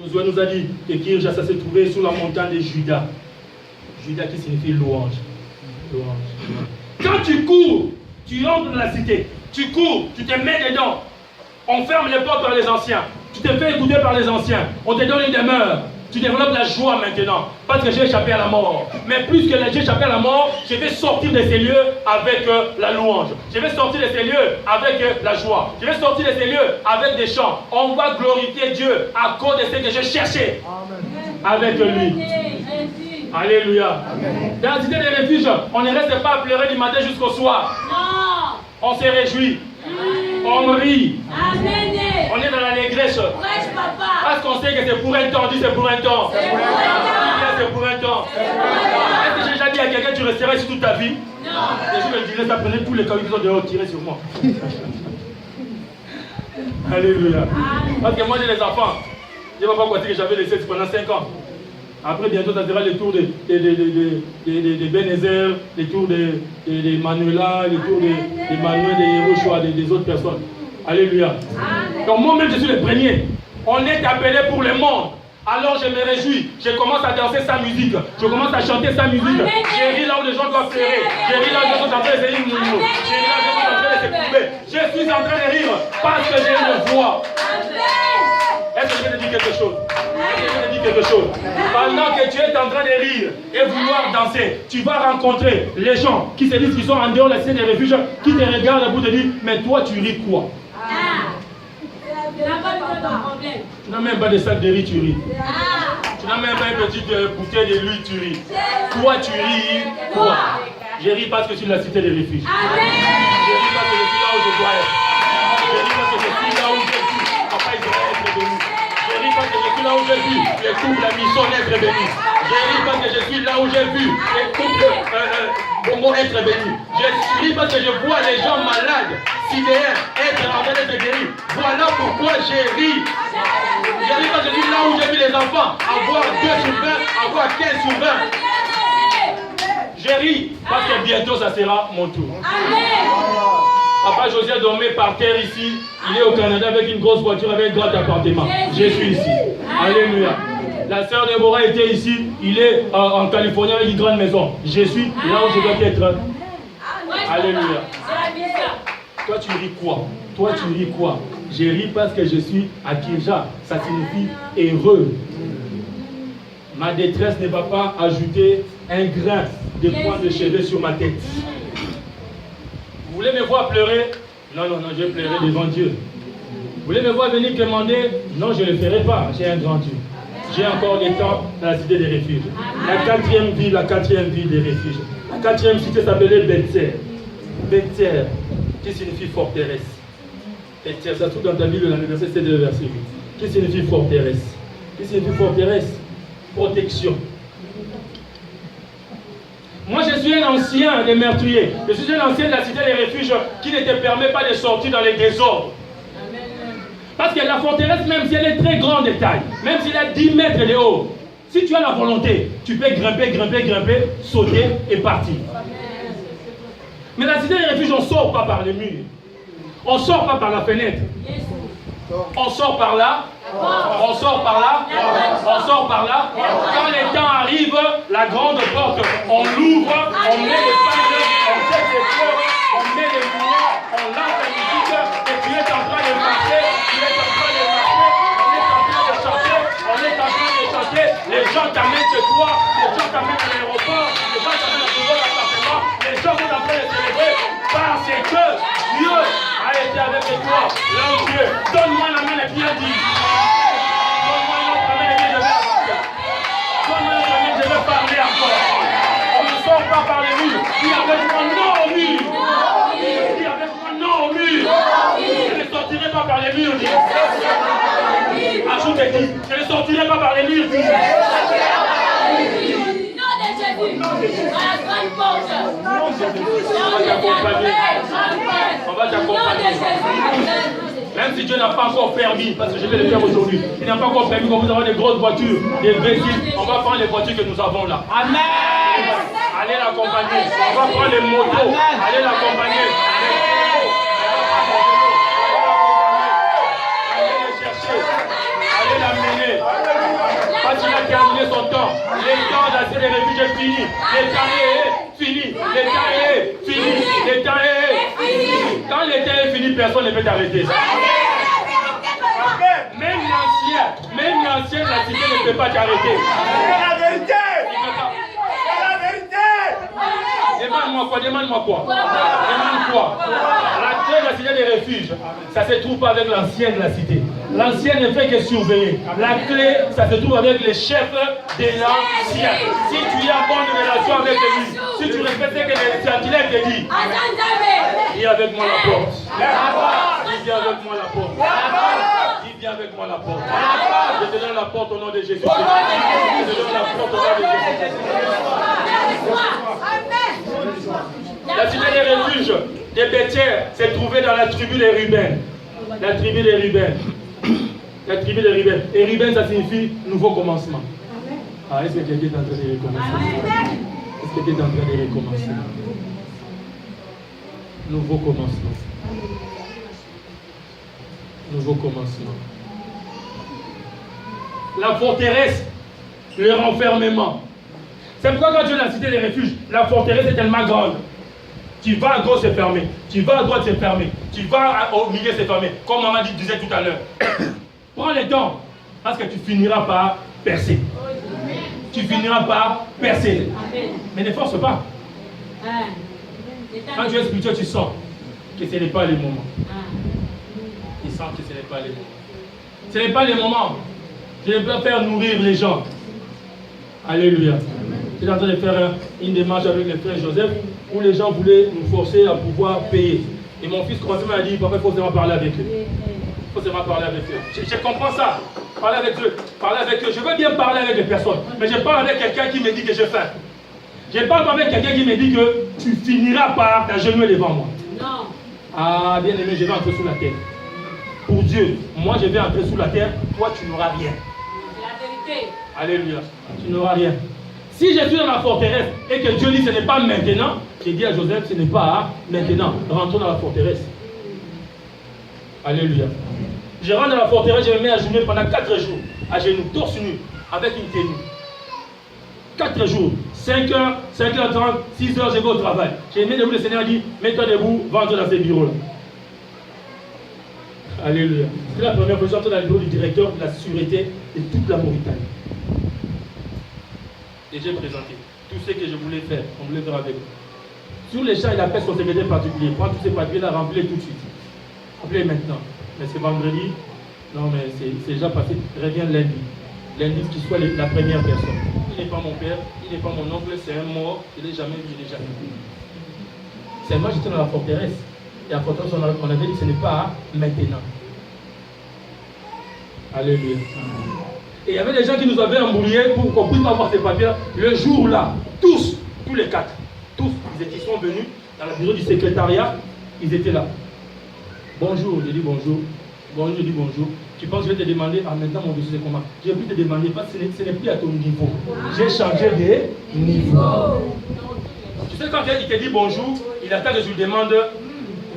Josué nous a dit que Kirja, ça se trouvait sur la montagne de Juda. Juda qui signifie louange. Louange. Quand tu cours, tu entres dans la cité. Tu cours, tu te mets dedans. On ferme les portes par les anciens. Tu te fais écouter par les anciens. On te donne une demeure. Tu développes la joie maintenant. Parce que j'ai échappé à la mort. Mais plus que j'ai échappé à la mort, je vais sortir de ces lieux avec la louange. Je vais sortir de ces lieux avec la joie. Je vais sortir de ces lieux avec des chants. On va glorifier Dieu à cause de ce que je cherchais. Avec lui. Alléluia. Amen. Dans la cité des refuges, on ne reste pas à pleurer du matin jusqu'au soir. Non. On se réjouit. On rit. Amen. On est dans l'allégresse. Parce qu'on sait que c'est pour un temps. Dis c'est pour un temps. C'est pour un temps. Est-ce que j'ai déjà dit à quelqu'un tu resteras ici toute ta vie? Non. Et je me dirais ça prenait tous les cailloux qui sont dehors tirés sur moi. Alléluia. Parce que moi j'ai des enfants. Je ne vais pas croire que j'avais laissé pendant 5 ans. Après, bientôt, ça sera le tour de Benézer, le tour de Manuela, le tour de Manuel, de Hiroshua, des autres personnes. Alléluia. Donc, moi-même, je suis le premier. On est appelé pour le monde. Alors, je me réjouis. Je commence à danser sa musique. Je commence à chanter sa musique. Je ris là où les gens doivent pleurer. Je ris là où les gens sont en train de se rire. Je ris là où les gens sont en train de se courber. Je suis en train de rire parce que j'ai une voix. Est-ce que je te dis quelque chose? Quelque chose. Pendant que tu es en train de rire et vouloir danser, tu vas rencontrer les gens qui se disent qu'ils sont en dehors de la cité des refuges, qui te regardent pour te dire, mais toi tu ris quoi? Tu n'as même pas de sac de riz, tu ris. Tu n'as même pas une petite bouteille de l'huile, tu ris. Toi tu ris quoi? Je ris parce que je suis de la cité des refuges. Je ris parce que je suis là où je dois être. Je ris parce que je suis là où je suis. Papa Israël est venu. Je ris parce que je suis là où j'ai vu les couples à mission être bénis. Je ris parce que je suis là où j'ai vu les couples Bongo être bénis. Je ris parce que je vois les gens malades, sidéens, être en train d'être guéris. Voilà pourquoi j'ai ri. Je ris parce que je suis là où j'ai vu les enfants avoir 2 sur 20, avoir 15 sur 20. Je ris parce que bientôt ça sera mon tour. Papa José dormait par terre ici. Il est au Canada avec une grosse voiture, avec un grand appartement. Je suis ici. Alléluia. La sœur Déborah était ici. Il est en Californie avec une grande maison. Je suis là où je dois être. Alléluia. Toi tu ris quoi? Toi tu ris quoi? Je ris parce que je suis à Kirja. Ça signifie heureux. Ma détresse ne va pas ajouter un grain de points de cheveux sur ma tête. Vous voulez me voir pleurer? Non, non, non, je vais pleurer devant Dieu. Vous voulez me voir venir commander? Non, je ne le ferai pas. J'ai un grand Dieu. J'ai encore des temps dans la cité des refuges. La 4e ville des refuges. La 4e cité s'appelait Bethser. Bethser, qui signifie forteresse. Bethser, ça se trouve dans ta Bible, dans le verset 7 et le verset 8. Qui signifie forteresse? Qui signifie forteresse? Protection. Moi, je suis un ancien des meurtriers. Je suis un ancien de la cité des refuges qui ne te permet pas de sortir dans les désordres. Parce que la forteresse, même si elle est très grande de taille, même si elle a 10 mètres de haut, si tu as la volonté, tu peux grimper, sauter et partir. Mais la cité des refuges, on ne sort pas par les murs. On ne sort pas par la fenêtre. On sort par là. On sort par là. On sort par là. Quand les temps arrivent, la grande porte, on l'ouvre, on met les panneaux, on jette les fleurs, on met les lumières, on lance la musique, et tu es en train de marcher, tu es en train de marcher, on est en train de chanter, on est en train de chanter, les gens t'amènent chez toi, les gens t'amènent à l'aéroport, les gens t'amènent à ton appartement, les gens sont en train de célébrer parce que Dieu a été avec toi. Là où Dieu, donne-moi la main et puis dit. Donne-moi l'autre main et puis je vais avancer. Donne-moi l'autre main, je vais parler encore. On ne sort pas par les murs. Dis avec moi non au mur. Dis avec moi non au mur. Je ne sortirai pas par les murs. Ajoute et dis, je ne sortirai pas par les murs. On va t'accompagner. Même si Dieu n'a pas encore permis, parce que je vais le faire aujourd'hui, il n'a pas encore permis qu'on vous avoir des grosses voitures, des véhicules, on va prendre les voitures que nous avons là. Amen. Allez l'accompagner. On va prendre les motos. Allez l'accompagner. Allez les chercher. Allez l'amener. Parce qu'il a terminé son temps. Le temps d'aller les réfugiés est fini. Le temps est fini. Le temps est fini. Le temps est fini. Quand le temps est fini, personne ne peut t'arrêter. Même l'ancien de la cité ne peut pas t'arrêter. C'est la vérité. C'est la vérité. Demande-moi quoi? Demande-moi quoi? Demande quoi? La clé de la cité des refuges, ça se trouve pas avec l'ancien de la cité. L'ancien ne fait que surveiller. La clé, ça se trouve avec les chefs de l'ancien. Si tu as bonne relation avec lui, si tu respectes ce que le sentinelle te dit, dis avec moi la porte. Dis viens avec moi la porte. Dis viens avec moi la porte. Je te donne la porte au nom de Jésus. Je te donne la porte au nom de Jésus. La cité des refuges des Bethel s'est trouvée dans la tribu des Ruben. La tribu des Ruben. La tribu des Ruben. Et Ruben, ça signifie nouveau commencement. Ah, est-ce que quelqu'un est en train de recommencer? Est-ce que quelqu'un est en train de recommencer? Nouveau commencement. Nouveau commencement. La forteresse, le renfermement. C'est pourquoi quand tu es dans la cité des refuges, la forteresse est tellement grande. Tu vas à gauche, c'est fermé. Tu vas à droite, c'est fermé. Tu vas au milieu, c'est fermé. Comme maman disait tout à l'heure. Prends les temps, parce que tu finiras par percer. Tu finiras par percer. Mais ne force pas. Quand tu es spirituel, tu sens que ce n'est pas le moment. Tu sens que ce n'est pas le moment. Ce n'est pas le moment. Je ne peux pas faire nourrir les gens. Alléluia. Je suis en train de faire une démarche avec le frère Joseph où les gens voulaient nous forcer à pouvoir payer. Et mon fils commençait à dire, papa, il faut seulement parler avec eux. Il faut seulement parler avec eux. Je comprends ça. Parler avec eux. Parler avec eux. Je veux bien parler avec les personnes. Mais je parle avec quelqu'un qui me dit que j'ai faim. Je parle pas avec quelqu'un qui me dit que tu finiras par t'agenouiller devant moi. Non. Ah, bien aimé, je vais entrer sous la terre. Pour Dieu, moi je vais entrer sous la terre, toi tu n'auras rien. C'est la vérité. Alléluia. Tu n'auras rien. Si je suis dans la forteresse et que Dieu dit ce n'est pas maintenant, j'ai dit à Joseph ce n'est pas maintenant. Rentrons dans la forteresse. Alléluia. Je rentre dans la forteresse, je me mets à jeûner pendant 4 jours. À genoux, torse nu, avec une tenue. 4 jours. 5h, 5h30, 6h, je vais au travail. J'ai mis debout, le Seigneur dit, mets-toi debout, va entrer dans ces bureaux-là. Alléluia. C'est la première fois que j'entre dans le bureau du directeur de la sûreté de toute la Mauritanie. Et j'ai présenté tout ce que je voulais faire. On voulait faire avec eux. Sur les champs, il appelle son secrétaire particulier. Prends tous ces papiers-là, remplis tout de suite. Appelez maintenant. Mais c'est vendredi. Non, mais c'est déjà passé. Reviens lundi. Lundi, qu'il soit la première personne. Il n'est pas mon père, il n'est pas mon oncle, c'est un mort. Je ne l'ai jamais vu, je ne l'ai jamais vu. C'est moi, j'étais dans la forteresse. Et à la forteresse, on avait dit que ce n'est pas maintenant. Alléluia. Et il y avait des gens qui nous avaient embrouillés pour qu'on puisse avoir ces papiers. Le jour-là, tous les 4, ils sont venus dans le bureau du secrétariat, ils étaient là. Bonjour, j'ai dit bonjour. Bonjour, je dis bonjour. Tu penses que je vais te demander, ah maintenant mon dossier c'est comment? Je vais plus te demander parce que ce n'est plus à ton niveau. J'ai changé de niveau. Tu sais quand il te dit bonjour, il attend que je lui demande,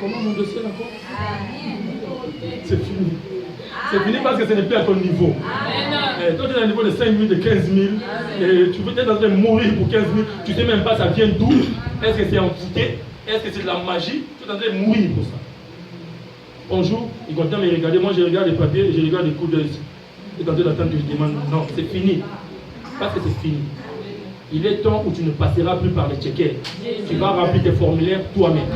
comment mon dossier encore? C'est fini. C'est fini parce que ce n'est plus à ton niveau. Toi, tu es à un niveau de 5 000, de 15 000. Et tu veux être en train de mourir pour 15 000. Tu ne sais même pas ça vient d'où. Est-ce que c'est envoûté? Est-ce que c'est de la magie? Tu es en train de mourir pour ça. Bonjour, il continue à me regarder. Moi, je regarde les papiers et je regarde les coups d'œil. Et quand il attend que je demande, non, c'est fini. Parce que c'est fini. Il est temps où tu ne passeras plus par les checkers. Tu vas remplir tes formulaires toi-même.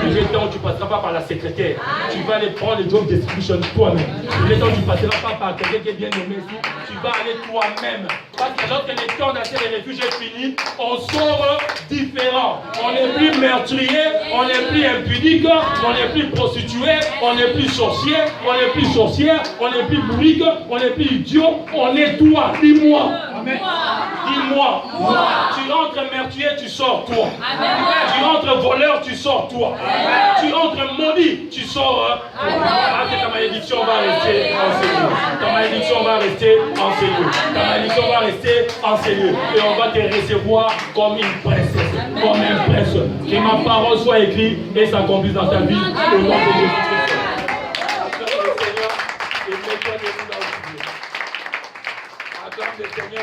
Il est temps où tu ne passeras pas par la secrétaire. Tu vas aller prendre les job description toi-même. Il est temps où tu ne passeras pas par quelqu'un qui est bien nommé ici. Tu vas aller toi-même. Parce que lorsque le temps d'acheter les refuges est fini, on sort différent. On n'est plus meurtrier, on n'est plus impudique, on n'est plus prostitué, on n'est plus sorcier, on n'est plus sorcière, on n'est plus bourrique, on n'est plus idiot, on est toi. Dis-moi. Dis-moi. Tu rentres meurtrier, tu sors toi. Tu rentres voleur, tu sors toi. Tu rentres maudit, tu sors toi. Parce que ta malédiction va rester en ces lieux. Ta malédiction va rester en ces lieux. Ta malédiction va rester en ces lieux. Et on va te recevoir comme une princesse, comme un prince. Que ma parole soit écrite et s'accomplisse dans ta vie au nom de Jésus-Christ. acclame le Seigneur.